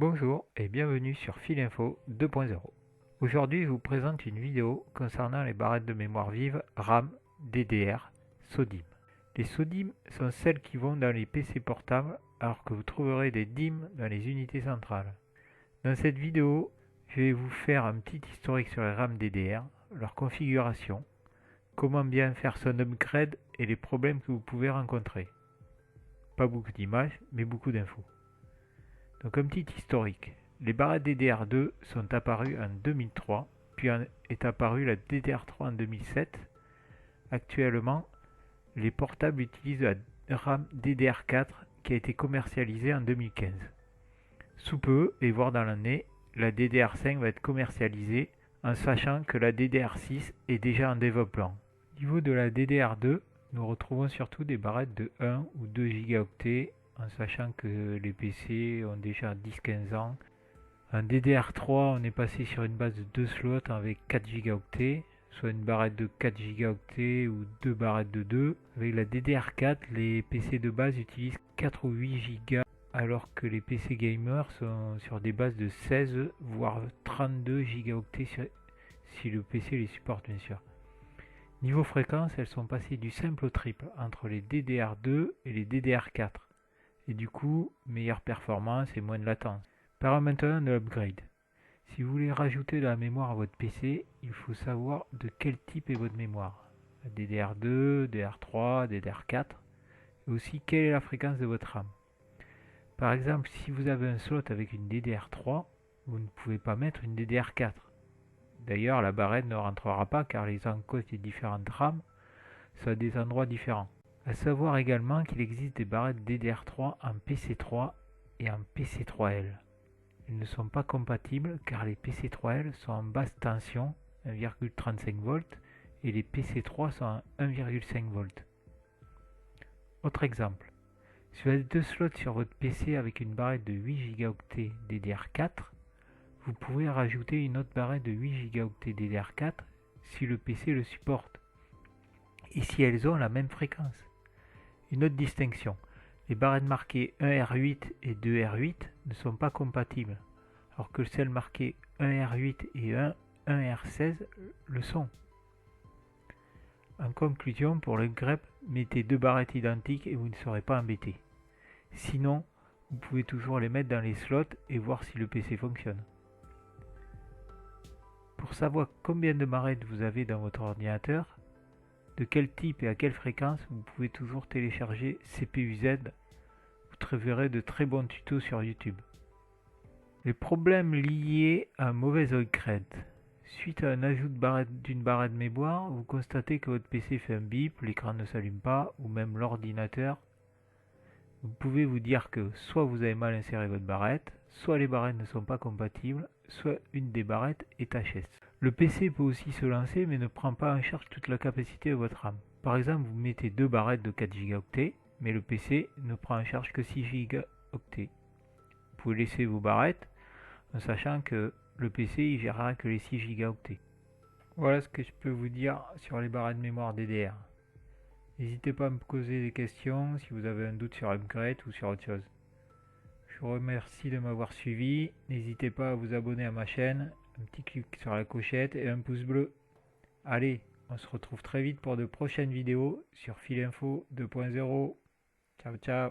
Bonjour et bienvenue sur Filinfo 2.0. Aujourd'hui, je vous présente une vidéo concernant les barrettes de mémoire vive RAM, DDR, SO-DIMM. Les SO-DIMM sont celles qui vont dans les PC portables alors que vous trouverez des DIMM dans les unités centrales. Dans cette vidéo, je vais vous faire un petit historique sur les RAM DDR, leur configuration, comment bien faire son upgrade et les problèmes que vous pouvez rencontrer. Pas beaucoup d'images, mais beaucoup d'infos. Donc un petit historique. Les barrettes DDR2 sont apparues en 2003, puis est apparue la DDR3 en 2007. Actuellement, les portables utilisent la RAM DDR4 qui a été commercialisée en 2015. Sous peu, et voire dans l'année, la DDR5 va être commercialisée en sachant que la DDR6 est déjà en développement. Au niveau de la DDR2, nous retrouvons surtout des barrettes de 1 ou 2 gigaoctets en sachant que les PC ont déjà 10-15 ans. En DDR3, on est passé sur une base de 2 slots avec 4 gigaoctets, soit une barrette de 4 gigaoctets ou 2 barrettes de 2. Avec la DDR4, les PC de base utilisent 4 ou 8 gigas, alors que les PC gamers sont sur des bases de 16 voire 32 gigaoctets si le PC les supporte bien sûr. Niveau fréquence, elles sont passées du simple au triple entre les DDR2 et les DDR4. Et du coup, meilleure performance et moins de latence. Parlons maintenant de l'upgrade. Si vous voulez rajouter de la mémoire à votre PC, il faut savoir de quel type est votre mémoire. La DDR2, DDR3, DDR4, et aussi quelle est la fréquence de votre RAM. Par exemple, si vous avez un slot avec une DDR3, vous ne pouvez pas mettre une DDR4. D'ailleurs, la barrette ne rentrera pas car les encoches des différentes RAM sont à des endroits différents. A savoir également qu'il existe des barrettes DDR3 en PC3 et en PC3L. Elles ne sont pas compatibles car les PC3L sont en basse tension, 1,35 V, et les PC3 sont en 1,5 V. Autre exemple, si vous avez deux slots sur votre PC avec une barrette de 8 Go DDR4, vous pouvez rajouter une autre barrette de 8 Go DDR4 si le PC le supporte et si elles ont la même fréquence. Une autre distinction, les barrettes marquées 1R8 et 2R8 ne sont pas compatibles, alors que celles marquées 1R8 et 1R16 le sont. En conclusion, pour le grep, mettez deux barrettes identiques et vous ne serez pas embêté. Sinon, vous pouvez toujours les mettre dans les slots et voir si le PC fonctionne. Pour savoir combien de barrettes vous avez dans votre ordinateur, de quel type et à quelle fréquence, vous pouvez toujours télécharger CPU-Z. Vous trouverez de très bons tutos sur YouTube. Les problèmes liés à un mauvais upgrade. Suite à un ajout d'une barrette mémoire, vous constatez que votre PC fait un bip, l'écran ne s'allume pas, ou même l'ordinateur. Vous pouvez vous dire que soit vous avez mal inséré votre barrette, soit les barrettes ne sont pas compatibles, soit une des barrettes est HS. Le PC peut aussi se lancer mais ne prend pas en charge toute la capacité de votre RAM. Par exemple, vous mettez deux barrettes de 4 Go, mais le PC ne prend en charge que 6 Go. Vous pouvez laisser vos barrettes en sachant que le PC il gérera que les 6 Go. Voilà ce que je peux vous dire sur les barrettes mémoire DDR. N'hésitez pas à me poser des questions si vous avez un doute sur Upgrade ou sur autre chose. Je vous remercie de m'avoir suivi. N'hésitez pas à vous abonner à ma chaîne, un petit clic sur la clochette et un pouce bleu. Allez, on se retrouve très vite pour de prochaines vidéos sur Filinfo 2.0. Ciao ciao.